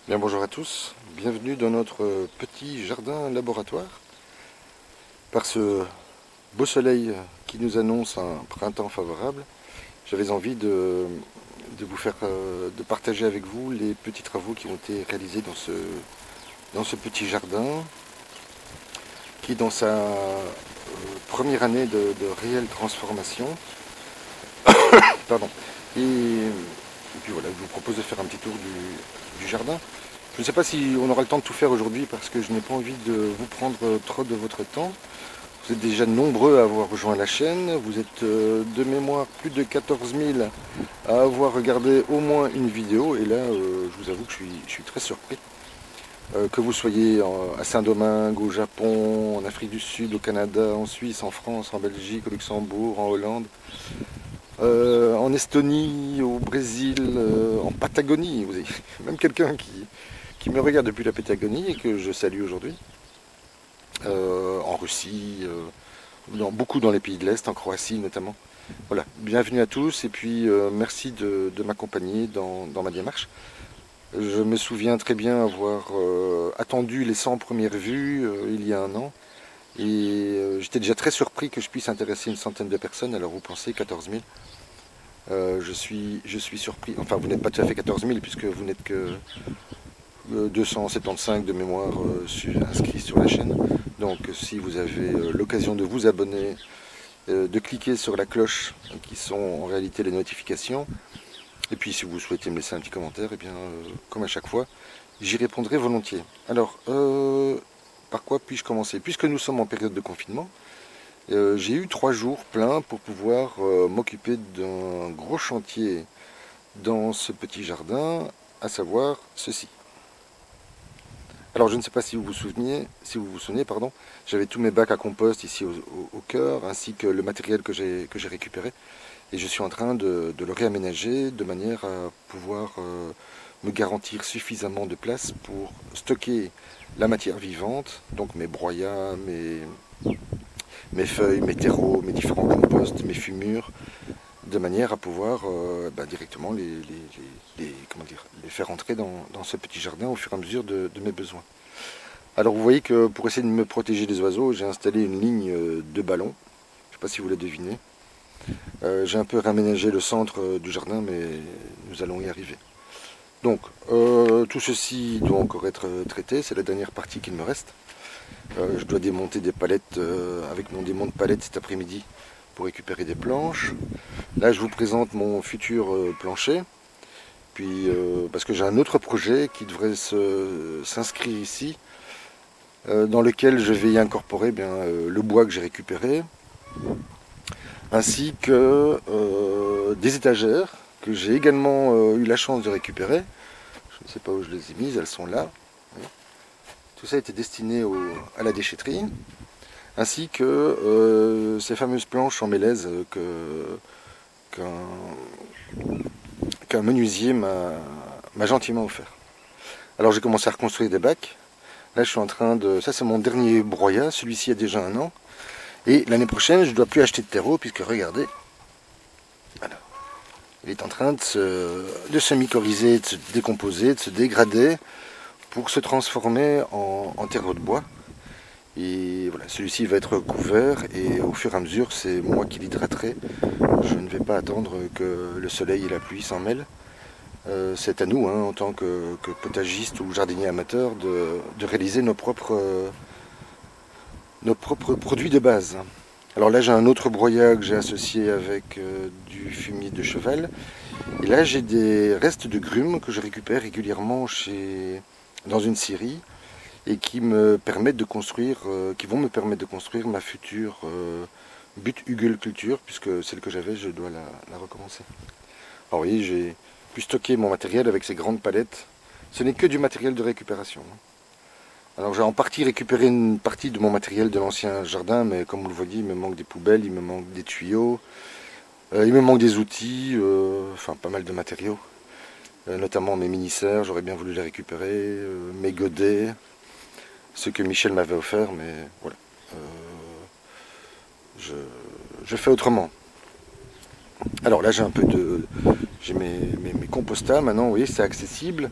Bien, bonjour à tous, bienvenue dans notre petit jardin laboratoire. Par ce beau soleil qui nous annonce un printemps favorable, j'avais envie de vous faire, de partager avec vous les petits travaux qui ont été réalisés dans ce petit jardin, qui dans sa première année de réelle transformation, pardon, et puis voilà, je vous propose de faire un petit tour du jardin. Je ne sais pas si on aura le temps de tout faire aujourd'hui parce que je n'ai pas envie de vous prendre trop de votre temps. Vous êtes déjà nombreux à avoir rejoint la chaîne. Vous êtes de mémoire plus de 14 000 à avoir regardé au moins une vidéo. Et là, je vous avoue que je suis très surpris. Que vous soyez à Saint-Domingue, au Japon, en Afrique du Sud, au Canada, en Suisse, en France, en Belgique, au Luxembourg, en Hollande, en Estonie, au Brésil, en Patagonie. Vous avez même quelqu'un qui me regarde depuis la Patagonie et que je salue aujourd'hui. En Russie, beaucoup dans les pays de l'Est, en Croatie notamment. Voilà, bienvenue à tous et puis merci de m'accompagner dans ma démarche. Je me souviens très bien avoir attendu les 100 premières vues il y a un an et j'étais déjà très surpris que je puisse intéresser une centaine de personnes. Alors vous pensez 14 000. Je suis surpris, enfin vous n'êtes pas tout à fait 14 000 puisque vous n'êtes que 275 de mémoire inscrits sur la chaîne. Donc si vous avez l'occasion de vous abonner, de cliquer sur la cloche qui sont en réalité les notifications. Et puis si vous souhaitez me laisser un petit commentaire, et bien comme à chaque fois, j'y répondrai volontiers. Alors, par quoi puis-je commencer? Puisque nous sommes en période de confinement, j'ai eu 3 jours pleins pour pouvoir m'occuper d'un gros chantier dans ce petit jardin, à savoir ceci. Alors je ne sais pas si vous vous souvenez, pardon, j'avais tous mes bacs à compost ici au cœur, ainsi que le matériel que j'ai récupéré. Et je suis en train de le réaménager de manière à pouvoir me garantir suffisamment de place pour stocker la matière vivante, donc mes broyats, mes feuilles, mes terreaux, mes différents composts, mes fumures, de manière à pouvoir directement comment dire, les faire entrer dans ce petit jardin au fur et à mesure de mes besoins. Alors vous voyez que pour essayer de me protéger des oiseaux, j'ai installé une ligne de ballons. Je ne sais pas si vous la devinez. J'ai un peu réaménagé le centre du jardin, mais nous allons y arriver. Donc, tout ceci doit encore être traité, c'est la dernière partie qu'il me reste. Je dois démonter des palettes avec mon démon de palette cet après-midi pour récupérer des planches. Là, je vous présente mon futur plancher. Puis, parce que j'ai un autre projet qui devrait s'inscrire ici, dans lequel je vais y incorporer le bois que j'ai récupéré, ainsi que des étagères que j'ai également eu la chance de récupérer. Je ne sais pas où je les ai mises, elles sont là. Tout ça était destiné à la déchetterie, ainsi que ces fameuses planches en mélèze qu'un menuisier m'a gentiment offert. Alors j'ai commencé à reconstruire des bacs. Là je suis en train de... Ça c'est mon dernier broyat, celui-ci a déjà un an. Et l'année prochaine je ne dois plus acheter de terreau puisque regardez, voilà, il est en train de se mycorhizer, de se décomposer, de se dégrader pour se transformer en terreau de bois. Et voilà, celui-ci va être couvert et au fur et à mesure c'est moi qui l'hydraterai. Je ne vais pas attendre que le soleil et la pluie s'en mêlent. C'est à nous, en tant que potagiste ou jardinier amateur, de réaliser nos propres produits de base. Alors là j'ai un autre broyat que j'ai associé avec du fumier de cheval. Et là j'ai des restes de grumes que je récupère régulièrement dans une scierie et qui me permettent de construire, qui vont me permettre de construire ma future butte hugelculture, puisque celle que j'avais je dois la recommencer. Alors vous voyez, j'ai pu stocker mon matériel avec ces grandes palettes. Ce n'est que du matériel de récupération. Alors j'ai en partie récupéré une partie de mon matériel de l'ancien jardin, mais comme vous le voyez, il me manque des poubelles, il me manque des tuyaux, il me manque des outils, enfin pas mal de matériaux. Notamment mes mini-serres, j'aurais bien voulu les récupérer, mes godets, ceux que Michel m'avait offert, mais voilà. Je fais autrement. Alors là j'ai un peu de... J'ai mes compostas maintenant, vous voyez, c'est accessible.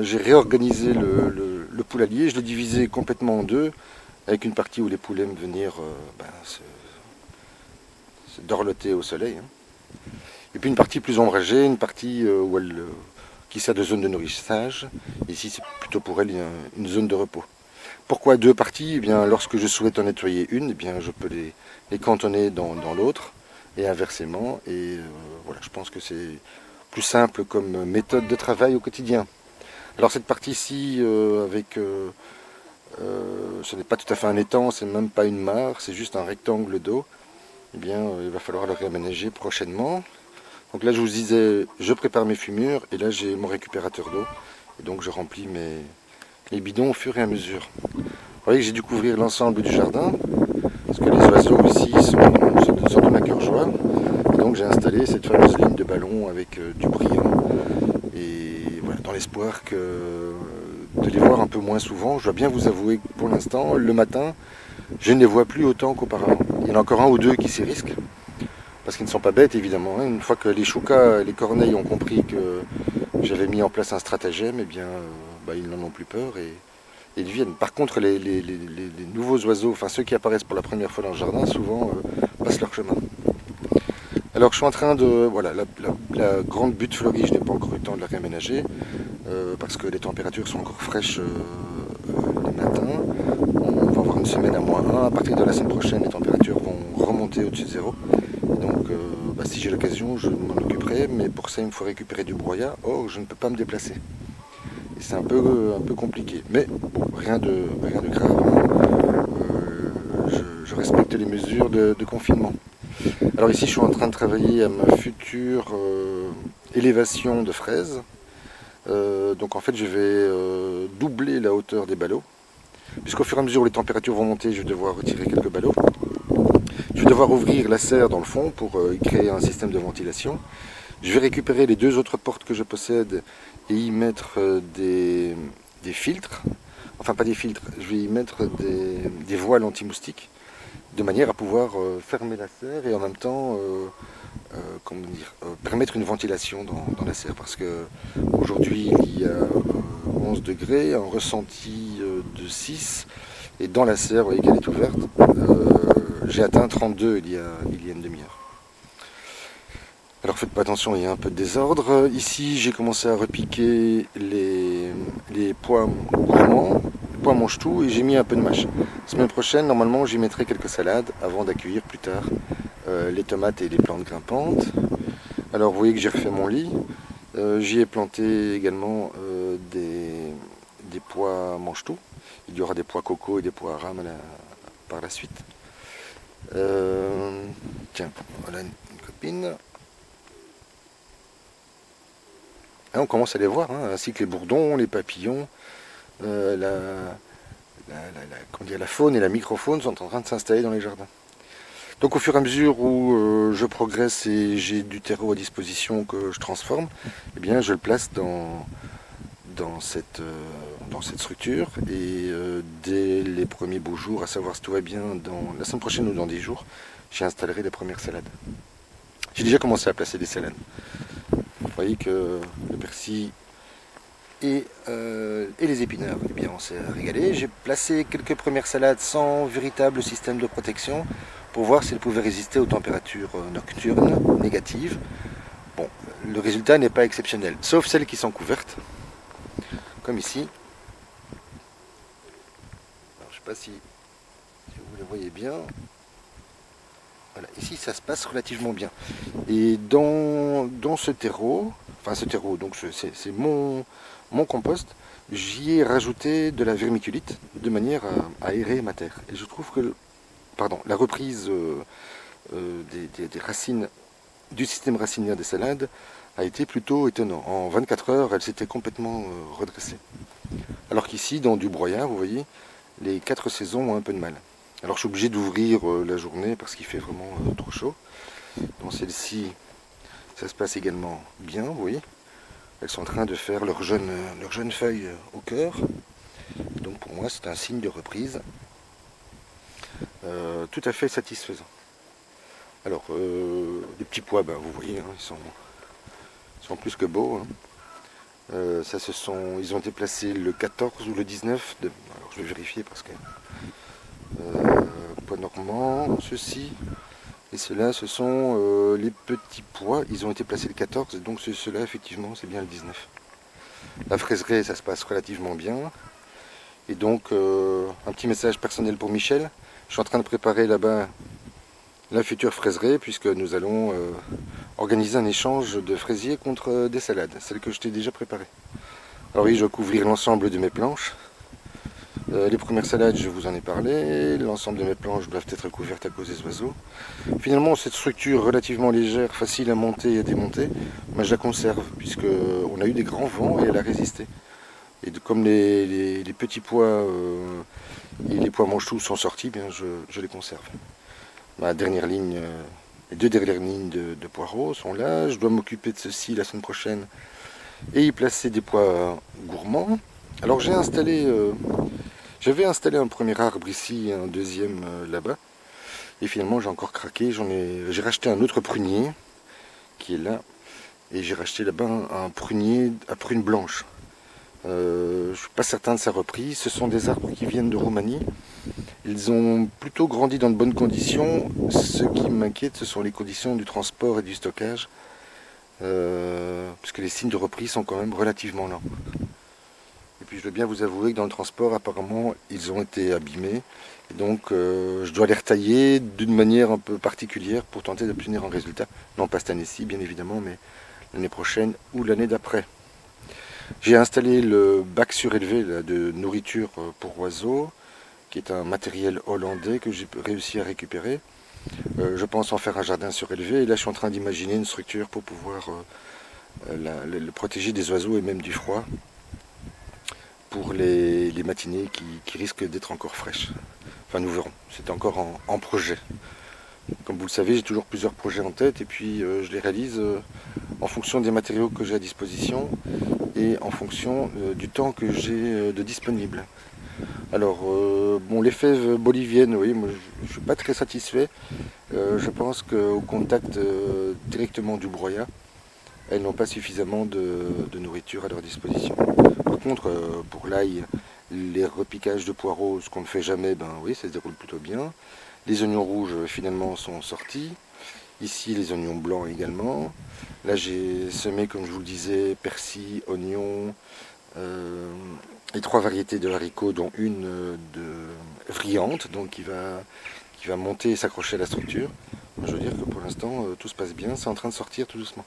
J'ai réorganisé le poulailler, je l'ai divisé complètement en deux, avec une partie où les poulets aiment venir se dorloter au soleil, hein. Et puis une partie plus ombragée, une partie qui sert de zone de nourrissage. Ici, c'est plutôt pour elle une zone de repos. Pourquoi deux parties? Eh bien, lorsque je souhaite en nettoyer une, eh bien, je peux les cantonner dans l'autre, et inversement. Et voilà, je pense que c'est plus simple comme méthode de travail au quotidien. Alors cette partie-ci, ce n'est pas tout à fait un étang, c'est même pas une mare, c'est juste un rectangle d'eau. Eh bien, il va falloir le réaménager prochainement. Donc là, je vous disais, je prépare mes fumures, et là, j'ai mon récupérateur d'eau. Et donc, je remplis mes bidons au fur et à mesure. Vous voyez que j'ai dû couvrir l'ensemble du jardin, parce que les oiseaux ici sont de ma cœur joie. Et donc, j'ai installé cette fameuse ligne de ballon avec du brillant. Et voilà, dans l'espoir de les voir un peu moins souvent. Je dois bien vous avouer que pour l'instant, le matin, je ne les vois plus autant qu'auparavant. Il y en a encore un ou deux qui s'y risquent, parce qu'ils ne sont pas bêtes évidemment. Une fois que les choucas, les corneilles ont compris que j'avais mis en place un stratagème, eh bien, ils n'en ont plus peur et ils viennent. Par contre, les nouveaux oiseaux, enfin ceux qui apparaissent pour la première fois dans le jardin, souvent passent leur chemin. Alors je suis en train de... Voilà, la grande butte fleurie, je n'ai pas encore eu le temps de la réaménager, parce que les températures sont encore fraîches le matin. On va avoir une semaine à -1. À partir de la semaine prochaine, les températures vont remonter au-dessus de zéro. Donc si j'ai l'occasion, je m'en occuperai, mais pour ça, il me faut récupérer du broyat. Or, je ne peux pas me déplacer. Et c'est un peu compliqué. Mais bon, rien de grave, hein. Je respecte les mesures de confinement. Alors ici, je suis en train de travailler à ma future élévation de fraises. Donc en fait, je vais doubler la hauteur des ballots. Puisqu'au fur et à mesure où les températures vont monter, je vais devoir retirer quelques ballots. Je vais devoir ouvrir la serre dans le fond pour créer un système de ventilation. Je vais récupérer les deux autres portes que je possède et y mettre des filtres. Enfin, pas des filtres, je vais y mettre des voiles anti-moustiques, de manière à pouvoir fermer la serre et en même temps permettre une ventilation dans la serre. Parce que aujourd'hui, il y a 11 degrés, un ressenti de 6, et dans la serre, vous voyez qu'elle est ouverte, j'ai atteint 32 il y a une demi-heure. Alors faites pas attention, il y a un peu de désordre. Ici, j'ai commencé à repiquer les pois gourmands, les pois mange-tout, et j'ai mis un peu de mâche. Semaine prochaine, normalement, j'y mettrai quelques salades avant d'accueillir plus tard les tomates et les plantes grimpantes. Alors vous voyez que j'ai refait mon lit. J'y ai planté également des pois mange-tout. Il y aura des pois coco et des pois rames par la suite. Tiens, voilà une copine. Là, on commence à les voir, hein, ainsi que les bourdons, les papillons, la faune et la microfaune sont en train de s'installer dans les jardins. Donc au fur et à mesure où je progresse et j'ai du terreau à disposition que je transforme, eh bien je le place dans cette structure, et dès les premiers beaux jours, à savoir si tout va bien, dans la semaine prochaine ou dans 10 jours, j'y installerai les premières salades. J'ai déjà commencé à placer des salades. Vous voyez que le persil et les épinards, eh bien on s'est régalé. J'ai placé quelques premières salades sans véritable système de protection pour voir si elles pouvaient résister aux températures nocturnes négatives. Bon, le résultat n'est pas exceptionnel, sauf celles qui sont couvertes, comme ici. Alors, je ne sais pas si vous les voyez bien. Voilà, ici ça se passe relativement bien. Et dans ce terreau, donc c'est mon compost, j'y ai rajouté de la vermiculite de manière à aérer ma terre. Et je trouve que la reprise des racines, du système racinaire des salades, a été plutôt étonnant. En 24 heures, elle s'était complètement redressée. Alors qu'ici, dans du broyat, vous voyez, les 4 saisons ont un peu de mal. Alors je suis obligé d'ouvrir la journée parce qu'il fait vraiment trop chaud. Dans celle-ci, ça se passe également bien, vous voyez. Elles sont en train de faire leurs jeunes feuilles au cœur. Donc pour moi, c'est un signe de reprise tout à fait satisfaisant. Alors, les petits pois, vous voyez, hein, ils sont plus que beaux, hein. Ils ont été placés le 14 ou le 19. Alors je vais vérifier parce que pois normand, ceci et ceux-là, ce sont les petits pois. Ils ont été placés le 14, donc ceux-là, effectivement, c'est bien le 19. La fraiserie, ça se passe relativement bien. Et donc, un petit message personnel pour Michel. Je suis en train de préparer là-bas la future fraiserie, puisque nous allons organiser un échange de fraisiers contre des salades, celles que je t'ai déjà préparées. Alors oui, je vais couvrir l'ensemble de mes planches. Les premières salades, je vous en ai parlé. L'ensemble de mes planches doivent être couvertes à cause des oiseaux. Finalement, cette structure relativement légère, facile à monter et à démonter, je la conserve, puisqu'on a eu des grands vents et elle a résisté. Et comme les petits pois et les pois mange-tout sont sortis, bien je les conserve. Ma dernière ligne, les deux dernières lignes de poireaux sont là. Je dois m'occuper de ceci la semaine prochaine et y placer des pois gourmands. Alors j'avais installé un premier arbre ici et un deuxième là-bas. Et finalement j'ai encore craqué. J'ai racheté un autre prunier qui est là. Et j'ai racheté là-bas un prunier à prunes blanches. Je ne suis pas certain de sa reprise. Ce sont des arbres qui viennent de Roumanie. Ils ont plutôt grandi dans de bonnes conditions. Ce qui m'inquiète, ce sont les conditions du transport et du stockage. Puisque les signes de reprise sont quand même relativement lents. Et puis je dois bien vous avouer que dans le transport, apparemment, ils ont été abîmés. Et donc je dois les retailler d'une manière un peu particulière pour tenter d'obtenir un résultat. Non pas cette année-ci, bien évidemment, mais l'année prochaine ou l'année d'après. J'ai installé le bac surélevé là, de nourriture pour oiseaux, qui est un matériel hollandais que j'ai réussi à récupérer. Je pense en faire un jardin surélevé, et là je suis en train d'imaginer une structure pour pouvoir le protéger des oiseaux et même du froid, pour les matinées qui risquent d'être encore fraîches. Enfin nous verrons, c'est encore en projet. Comme vous le savez, j'ai toujours plusieurs projets en tête, et puis je les réalise en fonction des matériaux que j'ai à disposition, et en fonction du temps que j'ai de disponible. Alors, bon, les fèves boliviennes, oui, moi, je ne suis pas très satisfait. Je pense qu'au contact directement du broyat, elles n'ont pas suffisamment de nourriture à leur disposition. Par contre, pour l'ail, les repiquages de poireaux, ce qu'on ne fait jamais, ben oui, ça se déroule plutôt bien. Les oignons rouges, finalement, sont sortis. Ici, les oignons blancs également. Là, j'ai semé, comme je vous le disais, persil, oignons, et 3 variétés de haricots, dont une de vrillante, donc qui va monter et s'accrocher à la structure. Je veux dire que pour l'instant, tout se passe bien, c'est en train de sortir tout doucement.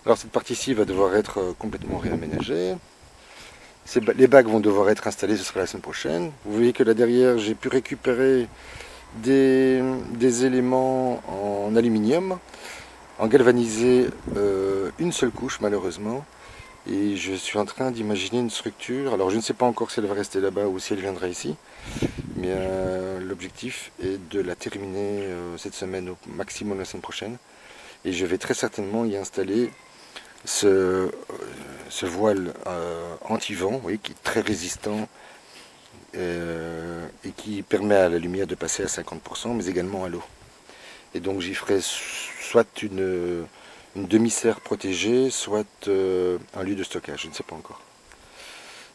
Alors cette partie-ci va devoir être complètement réaménagée. Les bacs vont devoir être installés, ce sera la semaine prochaine. Vous voyez que là derrière, j'ai pu récupérer des éléments en aluminium, en galvanisé une seule couche malheureusement. Et je suis en train d'imaginer une structure. Alors je ne sais pas encore si elle va rester là-bas ou si elle viendra ici. Mais l'objectif est de la terminer cette semaine, au maximum la semaine prochaine. Et je vais très certainement y installer ce voile anti-vent, oui, qui est très résistant et qui permet à la lumière de passer à 50%, mais également à l'eau. Et donc j'y ferai soit une demi-serre protégée, soit un lieu de stockage, je ne sais pas encore.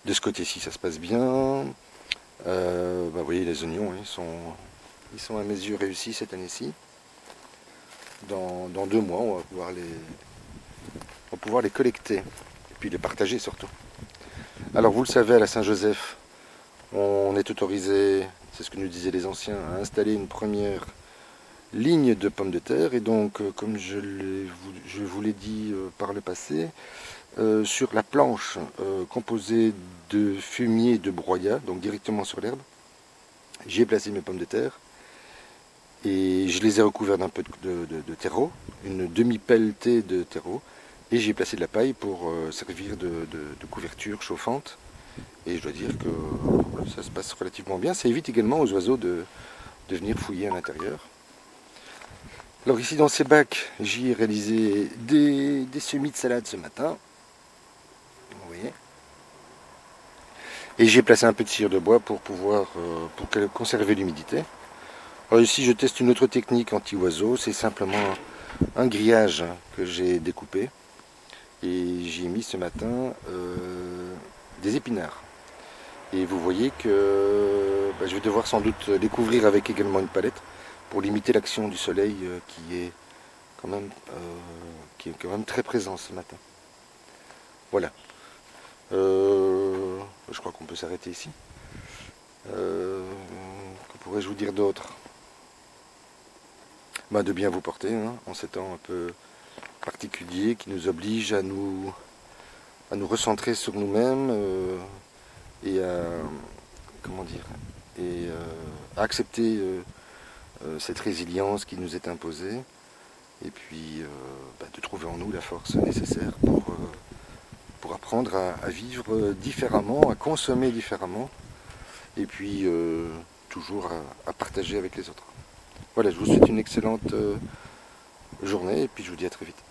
De ce côté-ci, ça se passe bien. Vous voyez, les oignons, ils sont à mes yeux réussis cette année-ci. Dans 2 mois, on va pouvoir les collecter et puis les partager surtout. Alors vous le savez, à la Saint-Joseph, on est autorisé, c'est ce que nous disaient les anciens, à installer une première ligne de pommes de terre. Et donc, comme je vous l'ai dit par le passé, sur la planche composée de fumier de broyat, donc directement sur l'herbe, j'ai placé mes pommes de terre et je les ai recouvertes d'un peu de terreau, une demi-pelletée de terreau, et j'ai placé de la paille pour servir de couverture chauffante. Et je dois dire que ça se passe relativement bien. Ça évite également aux oiseaux de venir fouiller à l'intérieur. Alors ici dans ces bacs, j'y ai réalisé des semis de salade ce matin. Vous voyez. Et j'ai placé un peu de cire de bois pour pouvoir conserver l'humidité. Alors ici je teste une autre technique anti-oiseau, c'est simplement un grillage que j'ai découpé. Et j'y ai mis ce matin des épinards. Et vous voyez que je vais devoir sans doute les couvrir avec également une palette pour limiter l'action du soleil quand même, qui est quand même très présent ce matin. Voilà. Je crois qu'on peut s'arrêter ici. Que pourrais-je vous dire d'autre? De bien vous porter, hein, en ces temps un peu particuliers qui nous obligent à nous recentrer sur nous-mêmes et à, comment dire, et à accepter cette résilience qui nous est imposée, et puis de trouver en nous la force nécessaire pour apprendre à vivre différemment, à consommer différemment, et puis toujours à partager avec les autres. Voilà, je vous souhaite une excellente journée, et puis je vous dis à très vite.